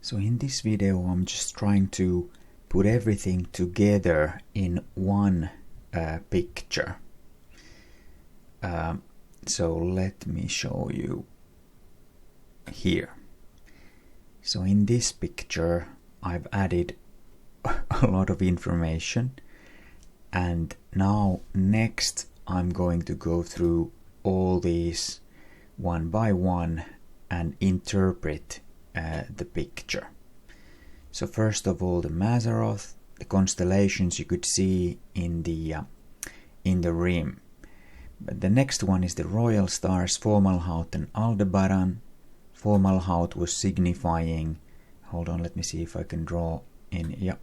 So in this video I'm just trying to put everything together in one picture. So let me show you here. So in this picture I've added a lot of information, and now next I'm going to go through all these one by one and interpret the picture. So first of all, the Mazzaroth, the constellations you could see in the rim. But the next one is the royal stars Fomalhaut and Aldebaran. Fomalhaut was signifying, hold on, let me see if I can draw in, yeah.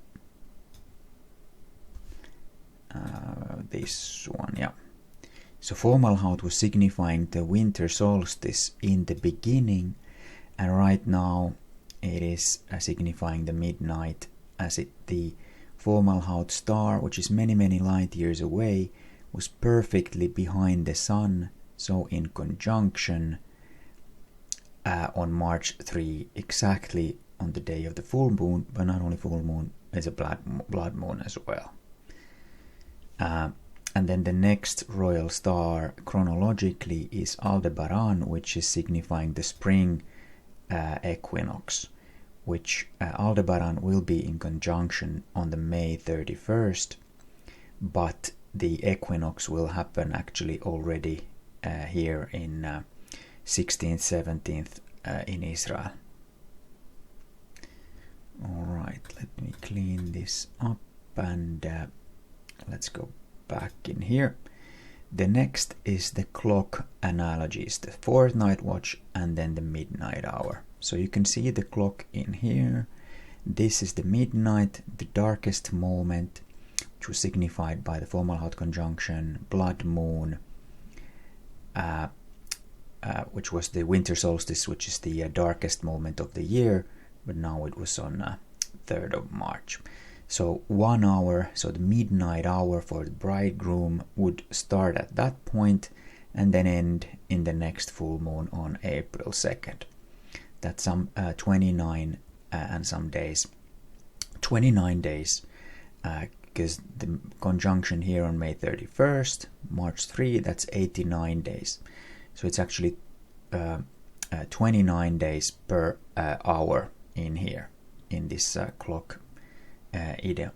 This one, yeah. So Fomalhaut was signifying the winter solstice in the beginning, and right now it is signifying the midnight, as the Fomalhaut star, which is many light years away, was perfectly behind the sun, so in conjunction on March 3, exactly on the day of the full moon, but not only full moon, it's a blood moon as well. And then the next royal star chronologically is Aldebaran, which is signifying the spring equinox, which Aldebaran will be in conjunction on the May 31st, but the equinox will happen actually already here in 16th, 17th in Israel. Alright, let me clean this up and let's go back in here. The next is the clock analogies, the fortnight watch and then the midnight hour. So you can see the clock in here. This is the midnight, the darkest moment, which was signified by the Fomalhaut conjunction, blood moon, which was the winter solstice, which is the darkest moment of the year, but now it was on 3rd of March. So 1 hour, so the midnight hour for the bridegroom would start at that point and then end in the next full moon on April 2nd. That's some 29 and some days. 29 days, because the conjunction here on May 31st, March 3, that's 89 days. So it's actually 29 days per hour in here, in this clock idiom.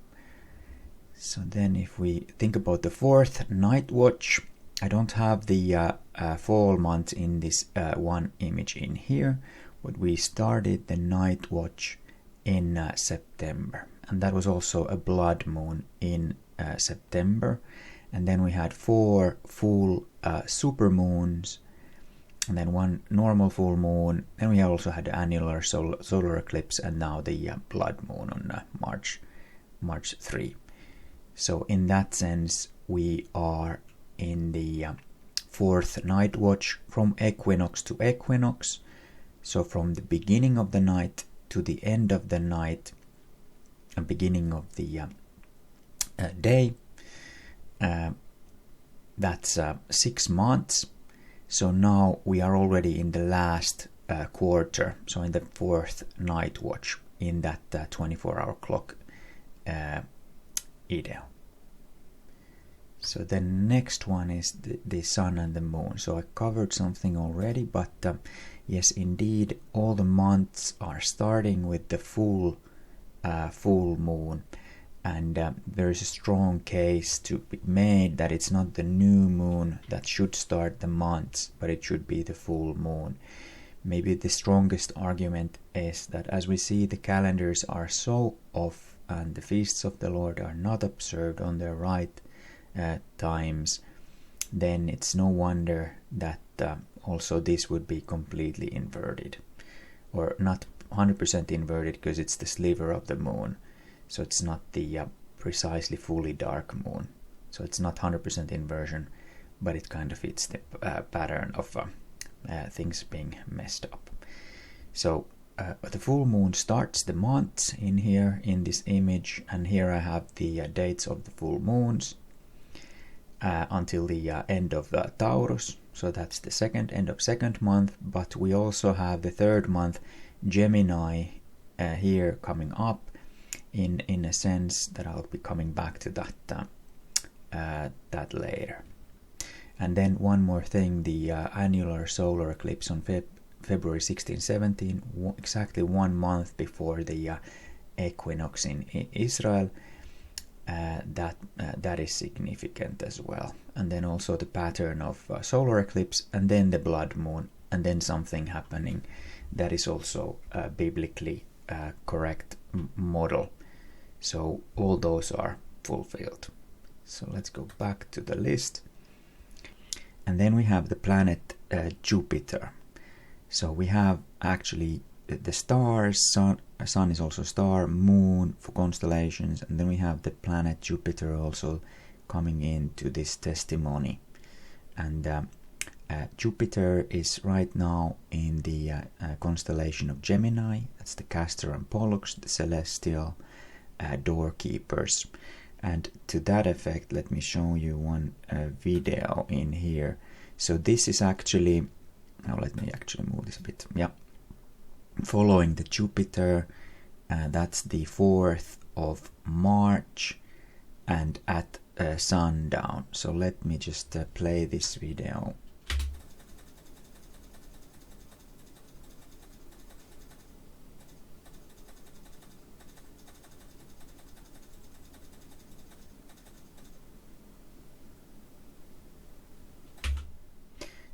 So then if we think about the fourth night watch, I don't have the fall month in this one image in here, but we started the night watch in September, and that was also a blood moon in September. And then we had 4 full super moons, and then 1 normal full moon. Then we also had the annular solar eclipse, and now the blood moon on March 3. So in that sense, we are in the fourth night watch from equinox to equinox. So from the beginning of the night to the end of the night and beginning of the day, that's 6 months. So now we are already in the last quarter, so in the fourth night watch in that 24-hour clock idiom. So the next one is the sun and the moon. So I covered something already, but yes, indeed, all the months are starting with the full moon, and there is a strong case to be made that it's not the new moon that should start the months, but it should be the full moon. Maybe the strongest argument is that as we see, the calendars are so off and the feasts of the Lord are not observed on their right times, then it's no wonder that also this would be completely inverted, or not 100% inverted, because it's the sliver of the moon, so it's not the precisely fully dark moon, so it's not 100% inversion, but it kind of fits the pattern of things being messed up. So the full moon starts the months in here in this image, and here I have the dates of the full moons until the end of the Taurus, so that's the end of second month. But we also have the third month Gemini here coming up in a sense that I'll be coming back to that later. And then one more thing, the annular solar eclipse on February 16-17, exactly 1 month before the equinox in Israel. That is significant as well. And then also the pattern of solar eclipse, and then the blood moon, and then something happening that is also a biblically correct model. So all those are fulfilled. So let's go back to the list. And then we have the planet Jupiter. So we have actually the stars, sun is also star, moon for constellations, and then we have the planet Jupiter also coming into this testimony. And Jupiter is right now in the constellation of Gemini. That's the Castor and Pollux, the celestial doorkeepers. And to that effect, let me show you one video in here. So this is actually, now let me actually move this a bit. Yeah, following the Jupiter, that's the 4th of March and at sundown. So let me just play this video.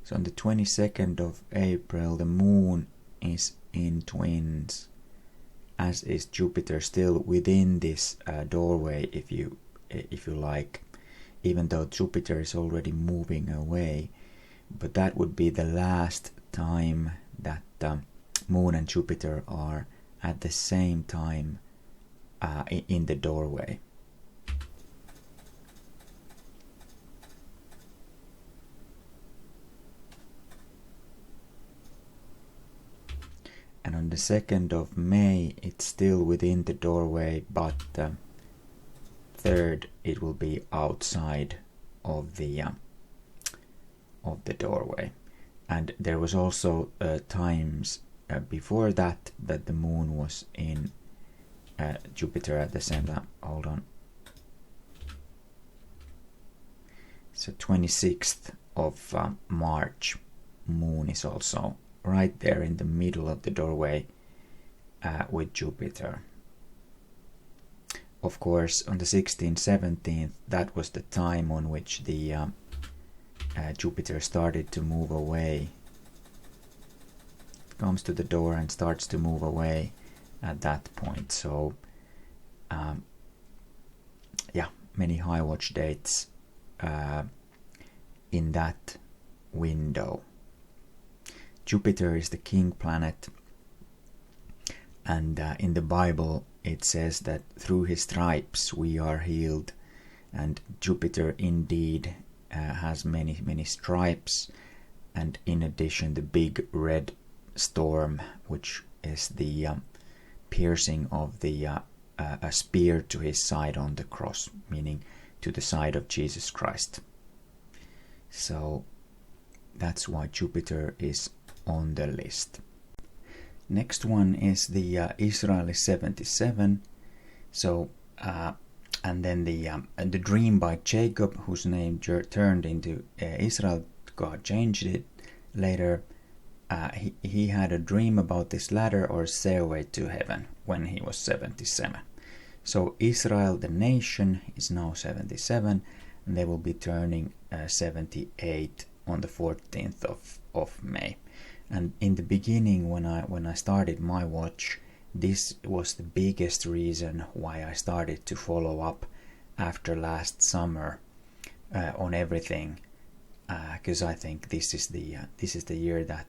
So on the 22nd of April, the moon is in Twins, as is Jupiter, still within this doorway, if you like, even though Jupiter is already moving away. But that would be the last time that moon and Jupiter are at the same time in the doorway. And on the 2nd of May, it's still within the doorway, but 3rd it will be outside of the doorway. And there was also times before that the moon was in Jupiter at the same time. Hold on. So 26th of March, moon is also right there in the middle of the doorway with Jupiter. Of course, on the 16th, 17th, that was the time on which the Jupiter started to move away. Comes to the door and starts to move away at that point. So, yeah, many high watch dates in that window. Jupiter is the king planet, and in the Bible it says that through his stripes we are healed, and Jupiter indeed has many stripes, and in addition the big red storm, which is the piercing of the a spear to his side on the cross, meaning to the side of Jesus Christ. So that's why Jupiter is on the list. Next one is the Israel is 77. So and then the dream by Jacob, whose name turned into Israel, God changed it later. He had a dream about this ladder or stairway to heaven when he was 77. So Israel, the nation, is now 77, and they will be turning 78 on the 14th of May. And in the beginning, when I started my watch, this was the biggest reason why I started to follow up after last summer on everything, because I think this is the year that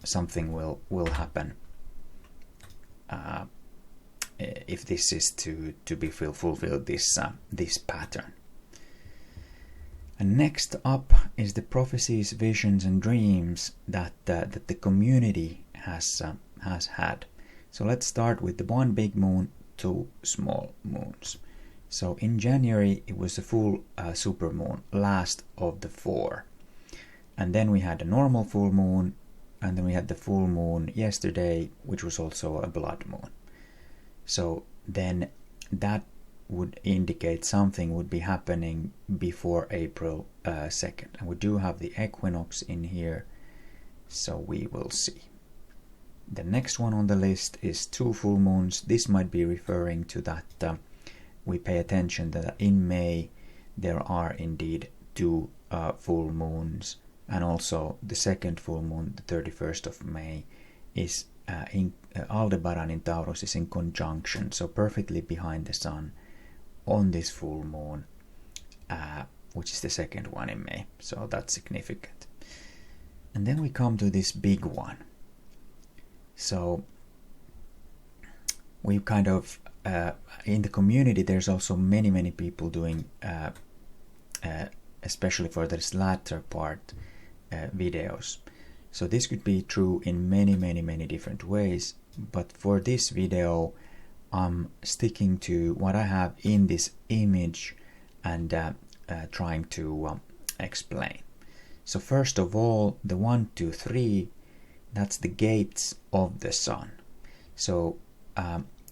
something will happen if this is to be fulfilled, this pattern. And next up is the prophecies, visions, and dreams that the community has had. So let's start with the one big moon, two small moons. So in January it was a full supermoon, last of the four, and then we had a normal full moon and then we had the full moon yesterday, which was also a blood moon. So then that would indicate something would be happening before April 2nd. And we do have the equinox in here, so we will see. The next one on the list is 2 full moons. This might be referring to that we pay attention that in May there are indeed 2 full moons, and also the second full moon, the 31st of May, is in Aldebaran in Taurus is in conjunction, so perfectly behind the sun on this full moon, which is the second one in May, so that's significant. And then we come to this big one. So we kind of in the community there's also many people doing especially for this latter part videos. So this could be true in many different ways, but for this video I'm sticking to what I have in this image and trying to explain. So first of all, the 1, 2, 3, that's the gates of the sun. So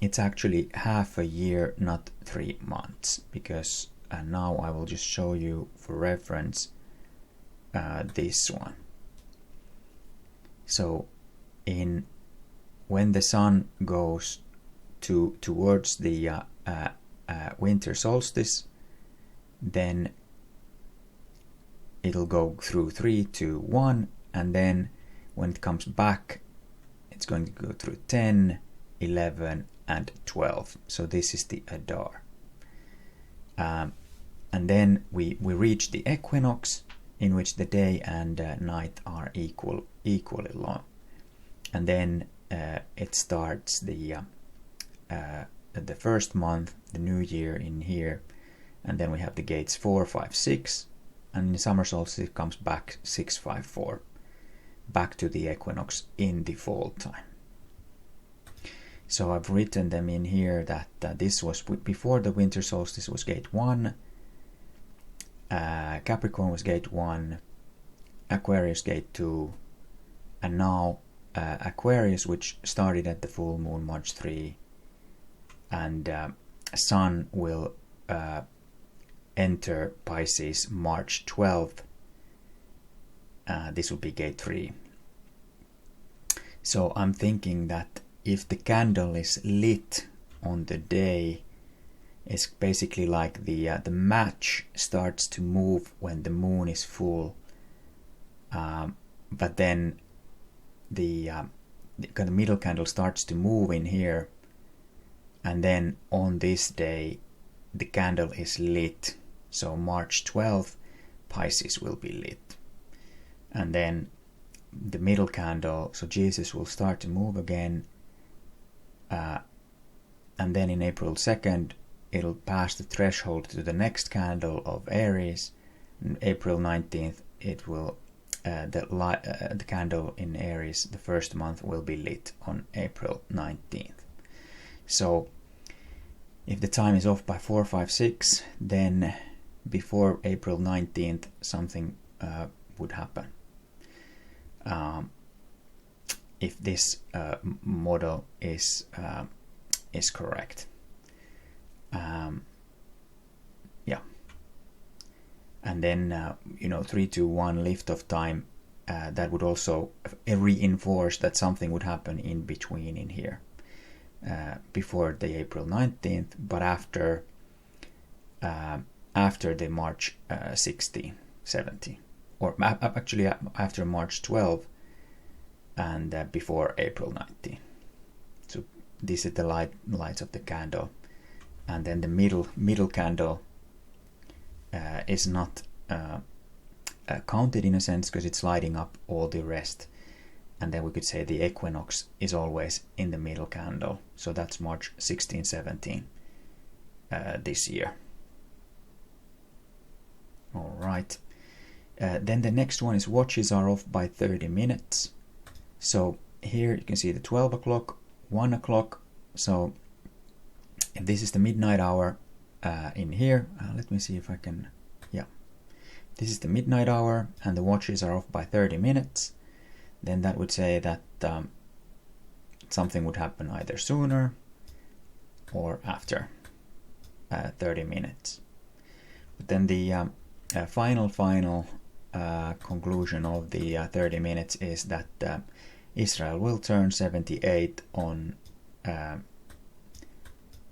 it's actually half a year, not 3 months, because now I will just show you for reference this one. So when the sun goes towards the winter solstice, then it'll go through 3, 2, 1, and then when it comes back it's going to go through 10, 11 and 12. So this is the Adar. And then we reach the equinox, in which the day and night are equally long. And then it starts the first month, the new year in here, and then we have the gates 4, 5, 6, and in summer solstice it comes back 6, 5, 4, back to the equinox in the fall time. So I've written them in here that this was before the winter solstice was gate 1, Capricorn was gate 1, Aquarius gate 2, and now Aquarius, which started at the full moon March 3, and Sun will enter Pisces March 12th. This will be gate 3. So I'm thinking that if the candle is lit on the day, it's basically like the match starts to move when the moon is full, but then the middle candle starts to move in here, and then on this day the candle is lit. So March 12th Pisces will be lit, and then the middle candle, so Jesus will start to move again, and then in April 2nd it'll pass the threshold to the next candle of Aries, and April 19th it will the candle in Aries, the first month, will be lit on April 19th. So if the time is off by 4, 5, 6, then before April 19th something would happen. If this model is correct. Yeah. And then 3, 2, 1 lift of time, that would also reinforce that something would happen in between in here, before the April 19th, but after the March 16, 17, or actually after March 12 and before April 19. So this is the lights of the candle, and then the middle candle is not counted in a sense, because it's lighting up all the rest. And then we could say the equinox is always in the middle candle, so that's March 16, 17 this year. All right. Then the next one is watches are off by 30 minutes. So here you can see the 12 o'clock, 1 o'clock. So if this is the midnight hour in here, let me see if I can, yeah. This is the midnight hour and the watches are off by 30 minutes. then that would say that something would happen either sooner or after 30 minutes. But then the final conclusion of the 30 minutes is that Israel will turn 78 on the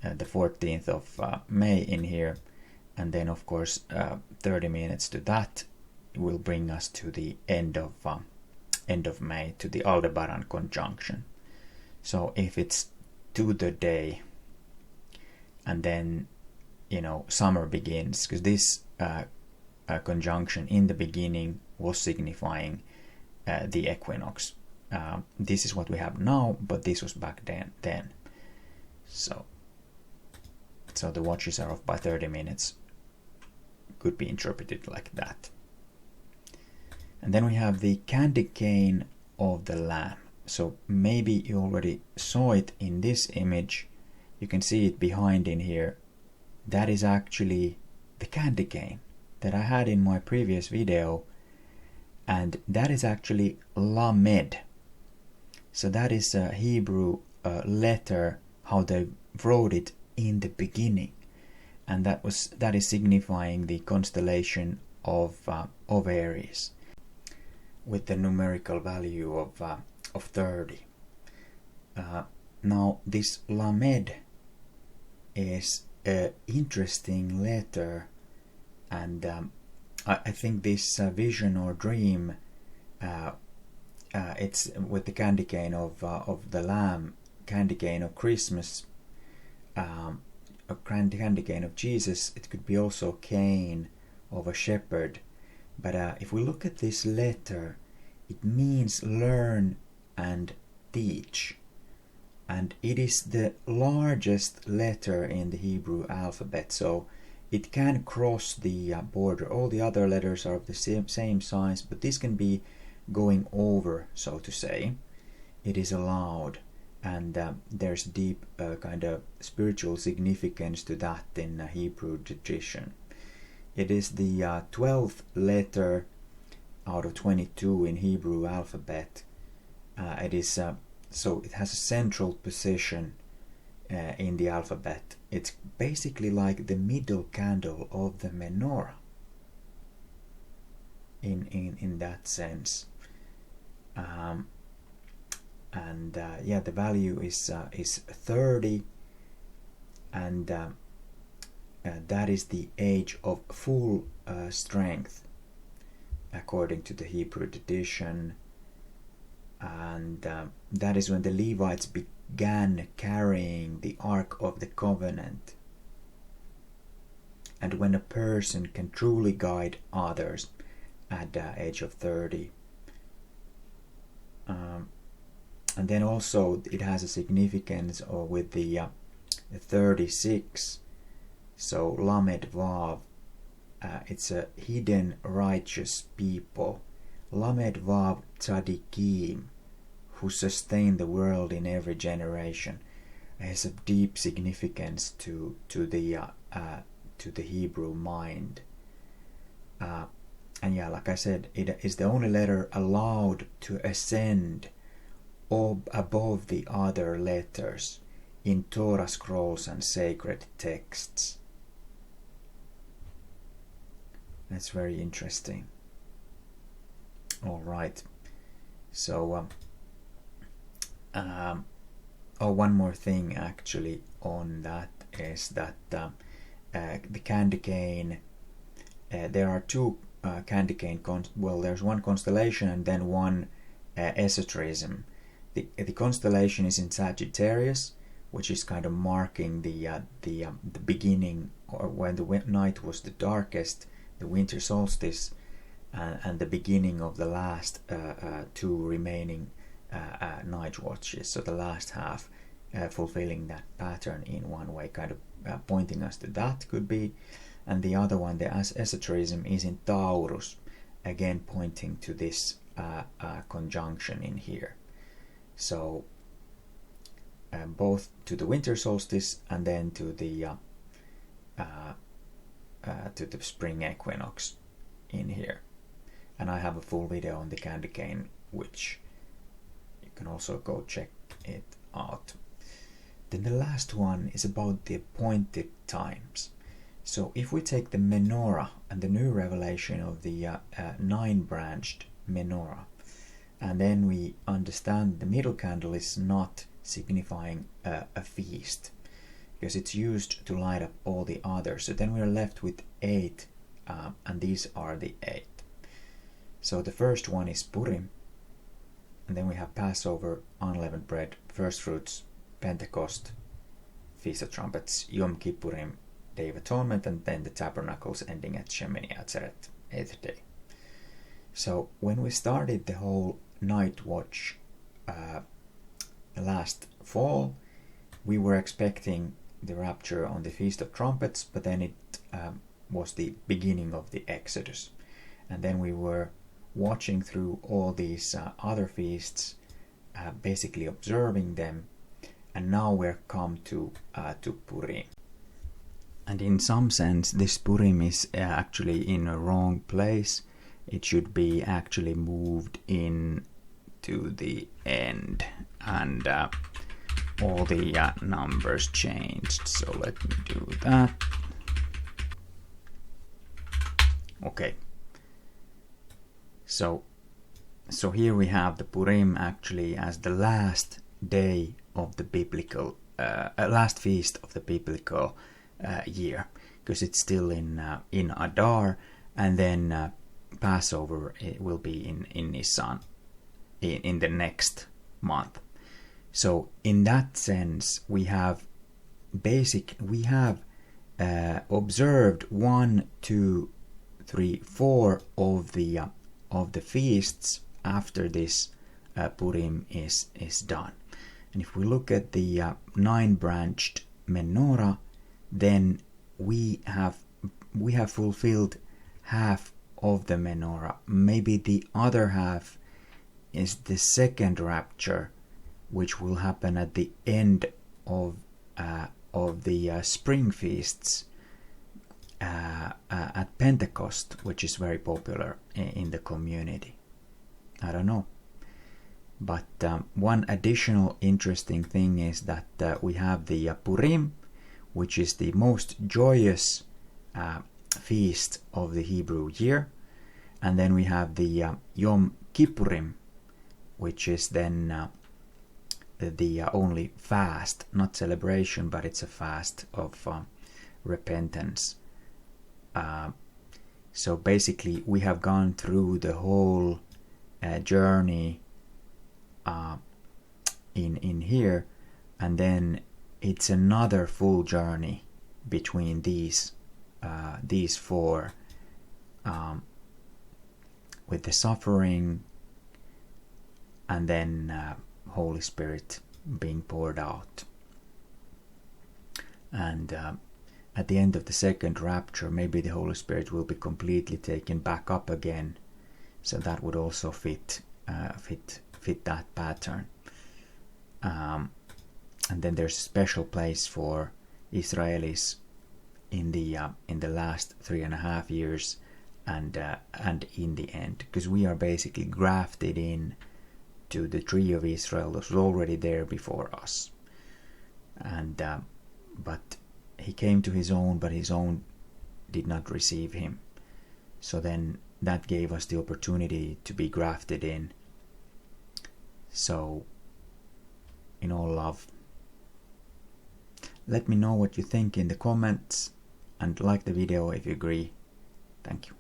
14th of May in here, and then of course 30 minutes to that will bring us to the end of May, to the Aldebaran conjunction. So if it's to the day, and then summer begins, because this conjunction in the beginning was signifying the equinox. This is what we have now, but this was back then. So the watches are off by 30 minutes. Could be interpreted like that. And then we have the candy cane of the Lamb. So maybe you already saw it in this image. You can see it behind in here. That is actually the candy cane that I had in my previous video, and that is actually Lamed. So that is a Hebrew letter, how they wrote it in the beginning, and that is signifying the constellation of Aries, with the numerical value of 30. Now this Lamed is an interesting letter, and I think this vision or dream, it's with the candy cane of the Lamb, candy cane of Christmas, a candy cane of Jesus. It could be also cane of a shepherd. But if we look at this letter, it means learn and teach. And it is the largest letter in the Hebrew alphabet, so it can cross the border. All the other letters are of the same size, but this can be going over, so to say. It is allowed, and there's deep kind of spiritual significance to that in Hebrew tradition. It is the 12th letter out of 22 in Hebrew alphabet. It is so it has a central position in the alphabet. It's basically like the middle candle of the menorah in that sense. The value is 30, and that is the age of full strength according to the Hebrew tradition, and that is when the Levites began carrying the Ark of the Covenant, and when a person can truly guide others at the age of 30. And then also it has a significance with the 36. So Lamed Vav, it's a hidden righteous people. Lamed Vav Tzadikim, who sustain the world in every generation. It has a deep significance to the Hebrew mind. And yeah, like I said, it is the only letter allowed to ascend above the other letters in Torah scrolls and sacred texts. That's very interesting. All right. So, one more thing actually on that is that the candy cane. There are two candy cane. There's one constellation and then one esoterism. The constellation is in Sagittarius, which is kind of marking the beginning, or when the night was the darkest, the winter solstice, and the beginning of the last two remaining night watches. So the last half fulfilling that pattern in one way, kind of pointing us to that could be. And the other one, the esoterism, is in Taurus, again pointing to this conjunction in here. So both to the winter solstice and then to the spring equinox in here. And I have a full video on the candy cane which can also go check it out. Then the last one is about the appointed times. So if we take the menorah and the new revelation of the 9-branched menorah, and then we understand the middle candle is not signifying a feast, because it's used to light up all the others. So then we're left with 8, and these are the 8. So the first one is Purim, and then we have Passover, unleavened bread, first fruits, Pentecost, Feast of Trumpets, Yom Kippurim, Day of Atonement, and then the Tabernacles ending at Shemini Atzeret, 8th day. So when we started the whole night watch last fall, we were expecting the rapture on the Feast of Trumpets, but then it was the beginning of the Exodus. And then we were watching through all these other feasts, basically observing them, and now we're come to Purim. And in some sense, this Purim is actually in a wrong place. It should be actually moved in to the end, and all the numbers changed. So let me do that. Okay. So here we have the Purim actually as the last day of the biblical, last feast of the biblical year, because it's still in Adar, and then Passover it will be in Nisan, in the next month. So in that sense, we have observed 1, 2, 3, 4 of the feasts after this Purim is done. And if we look at the 9-branched menorah, then we have fulfilled half of the menorah. Maybe the other half is the second rapture, which will happen at the end of the spring feasts at Pentecost, which is very popular in the community. I don't know. But one additional interesting thing is that we have the Purim, which is the most joyous feast of the Hebrew year, and then we have the Yom Kippurim, which is then the only fast, not celebration, but it's a fast of repentance. So basically we have gone through the whole journey in here, and then it's another full journey between these 4, with the suffering, and then Holy Spirit being poured out. And at the end of the second rapture, maybe the Holy Spirit will be completely taken back up again. So that would also fit that pattern. And then there's a special place for Israelis in the last 3.5 years, and in the end, because we are basically grafted in to the tree of Israel that was already there before us. And but he came to his own, but his own did not receive him. So then that gave us the opportunity to be grafted in. So, in all love, let me know what you think in the comments, and like the video if you agree. Thank you.